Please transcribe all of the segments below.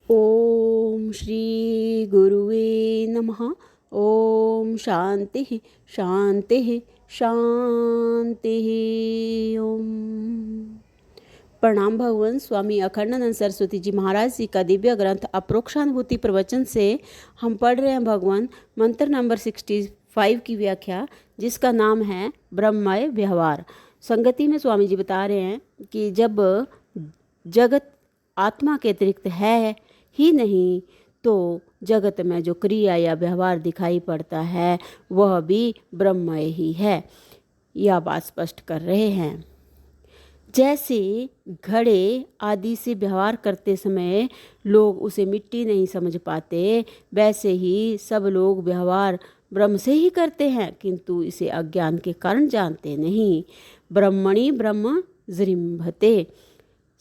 ओम श्री गुरुवे नमः। ओम शांति शांति शांति। ओम। प्रणाम भगवान स्वामी अखंडानंद सरस्वती जी महाराज जी का दिव्य ग्रंथ अप्रोक्षानुभूति प्रवचन से हम पढ़ रहे हैं भगवान मंत्र नंबर 65 की व्याख्या, जिसका नाम है ब्रह्ममय व्यवहार। संगति में स्वामी जी बता रहे हैं कि जब जगत आत्मा के अतिरिक्त है ही नहीं तो जगत में जो क्रिया या व्यवहार दिखाई पड़ता है वह भी ब्रह्ममय ही है। यह बात स्पष्ट कर रहे हैं। जैसे घड़े आदि से व्यवहार करते समय लोग उसे मिट्टी नहीं समझ पाते, वैसे ही सब लोग व्यवहार ब्रह्म से ही करते हैं, किंतु इसे अज्ञान के कारण जानते नहीं। ब्रह्मणि ब्रह्म जृंभते,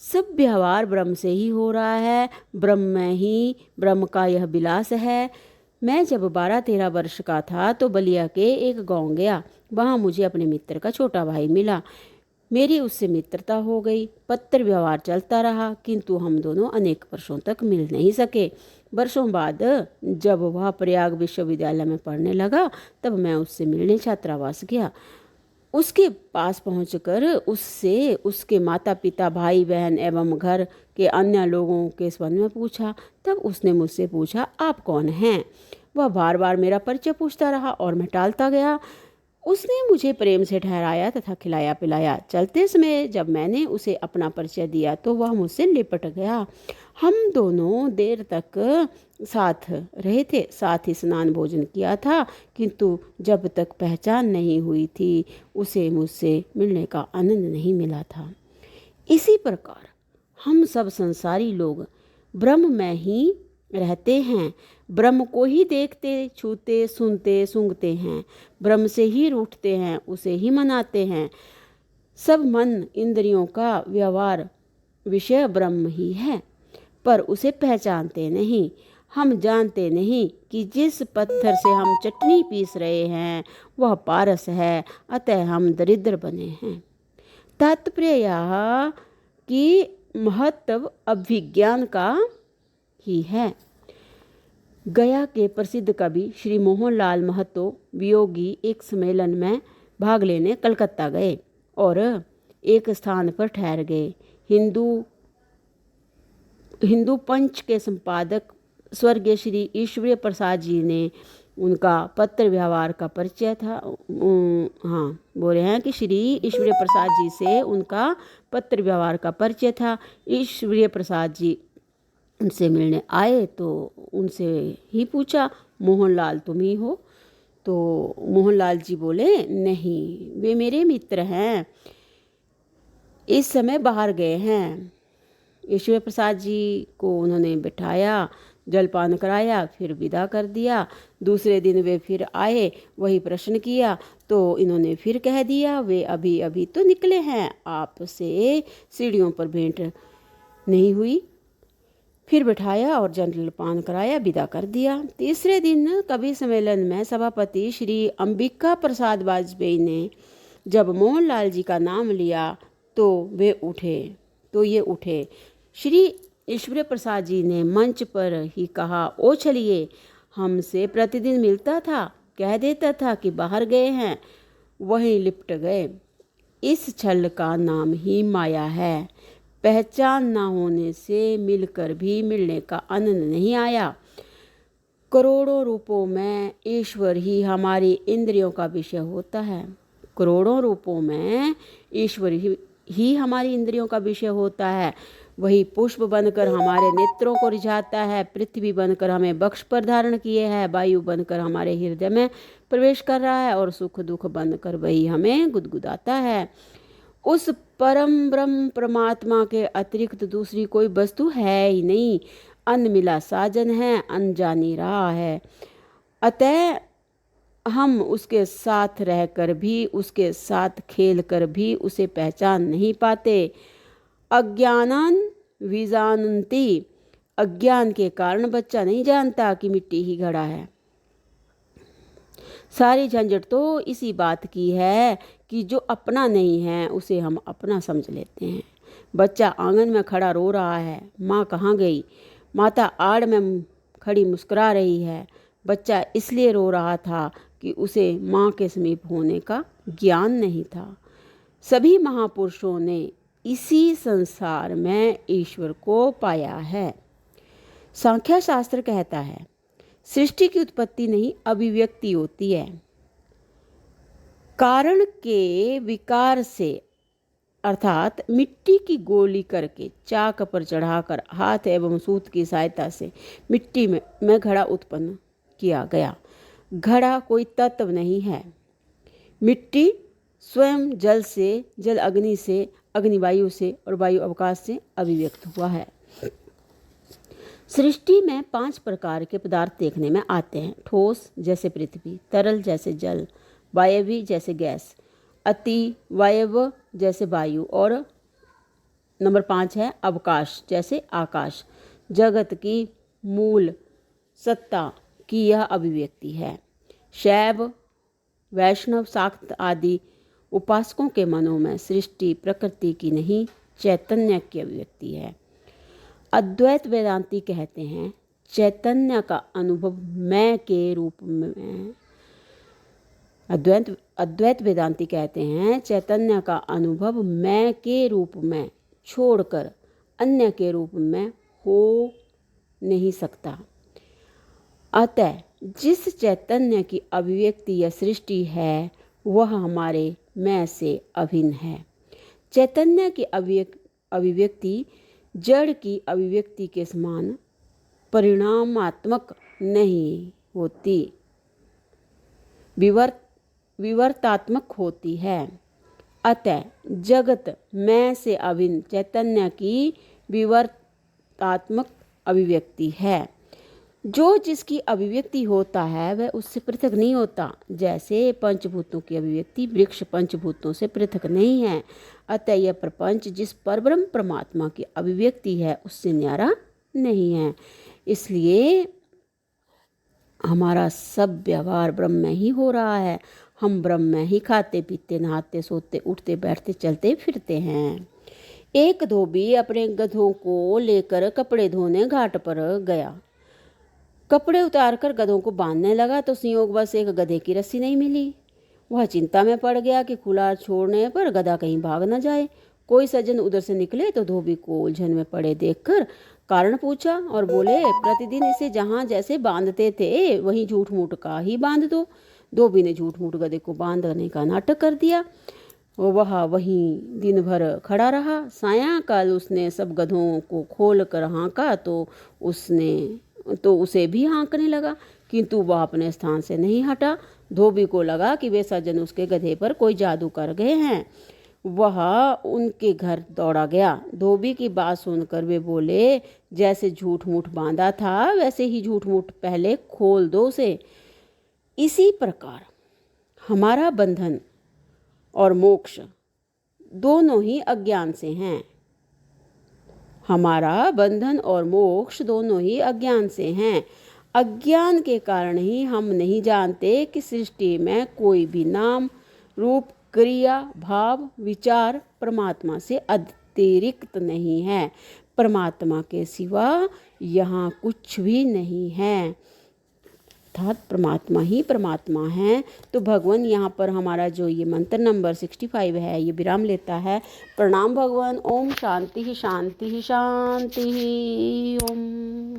सब व्यवहार ब्रह्म से ही हो रहा है, ब्रह्म में ही ब्रह्म का यह विलास है। मैं जब 12-13 वर्ष का था तो बलिया के एक गांव गया। वहाँ मुझे अपने मित्र का छोटा भाई मिला। मेरी उससे मित्रता हो गई। पत्र व्यवहार चलता रहा, किंतु हम दोनों अनेक वर्षों तक मिल नहीं सके। वर्षों बाद जब वह प्रयाग विश्वविद्यालय में पढ़ने लगा तब मैं उससे मिलने छात्रावास गया। उसके पास पहुंचकर उससे उसके माता पिता, भाई बहन एवं घर के अन्य लोगों के संबंध में पूछा। तब उसने मुझसे पूछा, आप कौन हैं? वह बार बार मेरा परिचय पूछता रहा और मैं टालता गया। उसने मुझे प्रेम से ठहराया तथा खिलाया पिलाया। चलते समय जब मैंने उसे अपना परिचय दिया तो वह मुझसे लिपट गया। हम दोनों देर तक साथ रहे थे, साथ ही स्नान भोजन किया था, किंतु जब तक पहचान नहीं हुई थी उसे मुझसे मिलने का आनंद नहीं मिला था। इसी प्रकार हम सब संसारी लोग ब्रह्म में ही रहते हैं, ब्रह्म को ही देखते, छूते, सुनते, सूंघते हैं, ब्रह्म से ही रूठते हैं, उसे ही मनाते हैं। सब मन इंद्रियों का व्यवहार विषय ब्रह्म ही है, पर उसे पहचानते नहीं। हम जानते नहीं कि जिस पत्थर से हम चटनी पीस रहे हैं वह पारस है, अतः हम दरिद्र बने हैं। तात्पर्य यह कि महत्व अभिज्ञान का ही है। गया के प्रसिद्ध कवि श्री मोहनलाल महतो वियोगी एक सम्मेलन में भाग लेने कलकत्ता गए और एक स्थान पर ठहर गए। हिंदू पंच के संपादक स्वर्गीय श्री ईश्वरीय प्रसाद जी ने उनका पत्र व्यवहार का परिचय था। बोल रहे हैं कि श्री ईश्वरीय प्रसाद जी से उनका पत्र व्यवहार का परिचय था। ईश्वरीय प्रसाद जी उनसे मिलने आए तो उनसे ही पूछा, मोहनलाल तुम ही हो? तो मोहनलाल जी बोले, नहीं, वे मेरे मित्र हैं, इस समय बाहर गए हैं। ईश्वर प्रसाद जी को उन्होंने बिठाया, जलपान कराया, फिर विदा कर दिया। दूसरे दिन वे फिर आए, वही प्रश्न किया तो इन्होंने फिर कह दिया, वे अभी अभी तो निकले हैं, आपसे सीढ़ियों पर भेंट नहीं हुई। फिर बिठाया और जलपान कराया, विदा कर दिया। तीसरे दिन कवि सम्मेलन में सभापति श्री अंबिका प्रसाद वाजपेयी ने जब मोहनलाल जी का नाम लिया तो ये उठे। श्री ईश्वरीय प्रसाद जी ने मंच पर ही कहा, ओ चलिए, हमसे प्रतिदिन मिलता था, कह देता था कि बाहर गए हैं, वहीं लिपट गए। इस छल का नाम ही माया है। पहचान ना होने से मिलकर भी मिलने का आनंद नहीं आया। करोड़ों रूपों में ईश्वर ही हमारी इंद्रियों का विषय होता है। करोड़ों रूपों में ईश्वर ही हमारी इंद्रियों का विषय होता है। वही पुष्प बनकर हमारे नेत्रों को रिझाता है, पृथ्वी बनकर हमें वक्ष पर धारण किए है, वायु बनकर हमारे हृदय में प्रवेश कर रहा है और सुख दुख बनकर वही हमें गुदगुदाता है। उस परम ब्रह्म परमात्मा के अतिरिक्त दूसरी कोई वस्तु है ही नहीं। अन्न मिला साजन है, अनजानी रहा है। अतः हम उसके साथ रहकर भी, उसके साथ खेल कर भी उसे पहचान नहीं पाते। अज्ञानान विजानन्ति, अज्ञान के कारण बच्चा नहीं जानता कि मिट्टी ही घड़ा है। सारी झंझट तो इसी बात की है कि जो अपना नहीं है उसे हम अपना समझ लेते हैं। बच्चा आंगन में खड़ा रो रहा है, माँ कहाँ गई? माता आड़ में खड़ी मुस्कुरा रही है। बच्चा इसलिए रो रहा था कि उसे माँ के समीप होने का ज्ञान नहीं था। सभी महापुरुषों ने इसी संसार में ईश्वर को पाया है। सांख्य शास्त्र कहता है सृष्टि की उत्पत्ति नहीं, अभिव्यक्ति होती है। कारण के विकार से, अर्थात मिट्टी की गोली करके चाक पर चढ़ाकर हाथ एवं सूत की सहायता से मिट्टी में घड़ा उत्पन्न किया गया। घड़ा कोई तत्व नहीं है। मिट्टी स्वयं जल से, जल अग्नि से, अग्नि वायु से और वायु अवकाश से अभिव्यक्त हुआ है। सृष्टि में 5 प्रकार के पदार्थ देखने में आते हैं। ठोस जैसे पृथ्वी, तरल जैसे जल, वायवी जैसे गैस, अति वायव जैसे वायु और नंबर 5 है अवकाश जैसे आकाश। जगत की मूल सत्ता की यह अभिव्यक्ति है। शैव, वैष्णव, शाक्त आदि उपासकों के मनों में सृष्टि प्रकृति की नहीं, चैतन्य की अभिव्यक्ति है। अद्वैत वेदांती कहते हैं चैतन्य का अनुभव मैं के रूप में, अद्वैत वेदांती कहते हैं चैतन्य का अनुभव मैं के रूप में छोड़कर अन्य के रूप में हो नहीं सकता। अतः जिस चैतन्य की अभिव्यक्ति या सृष्टि है वह हमारे मैं से अभिन्न है। चैतन्य की अभिव्यक्ति जड़ की अभिव्यक्ति के समान परिणामात्मक नहीं होती, विवर्तात्मक होती है। अतः जगत मैं से अभिन्न चैतन्य की विवर्तात्मक अभिव्यक्ति है। जो जिसकी अभिव्यक्ति होता है वह उससे पृथक नहीं होता। जैसे पंचभूतों की अभिव्यक्ति वृक्ष पंचभूतों से पृथक नहीं है। अतः यह प्रपंच जिस परब्रह्म परमात्मा की अभिव्यक्ति है उससे न्यारा नहीं है। इसलिए हमारा सब व्यवहार ब्रह्म में ही हो रहा है। हम ब्रह्म में ही खाते पीते नहाते सोते उठते बैठते चलते फिरते हैं। एक धोबी अपने गधों को लेकर कपड़े धोने घाट पर गया। कपड़े उतारकर गधों को बांधने लगा तो संयोगवश एक गधे की रस्सी नहीं मिली। वह चिंता में पड़ गया कि खुला छोड़ने पर गधा कहीं भाग न जाए। कोई सज्जन उधर से निकले तो धोबी को उलझन में पड़े देखकर कारण पूछा और बोले, प्रतिदिन इसे जहाँ जैसे बांधते थे वहीं झूठ मूठ का ही बांध दो। धोबी ने झूठ मूठ गधे को बांधने का नाटक कर दिया। वह वहीं दिन भर खड़ा रहा। सायंकाल उसने सब गधों को खोल कर हाँका तो उसे भी हाँकने लगा, किंतु वह अपने स्थान से नहीं हटा। धोबी को लगा कि वे सज्जन उसके गधे पर कोई जादू कर गए हैं। वह उनके घर दौड़ा गया। धोबी की बात सुनकर वे बोले, जैसे झूठ मूठ बांधा था वैसे ही झूठ मूठ पहले खोल दो उसे। इसी प्रकार हमारा बंधन और मोक्ष दोनों ही अज्ञान से हैं। हमारा बंधन और मोक्ष दोनों ही अज्ञान से हैं। अज्ञान के कारण ही हम नहीं जानते कि सृष्टि में कोई भी नाम रूप क्रिया भाव विचार परमात्मा से अतिरिक्त नहीं है। परमात्मा के सिवा यहाँ कुछ भी नहीं है, अर्थात परमात्मा ही परमात्मा है। तो भगवान यहाँ पर हमारा जो ये मंत्र नंबर 65 है ये विराम लेता है। प्रणाम भगवान। ओम शांति शांति शांति। ओम।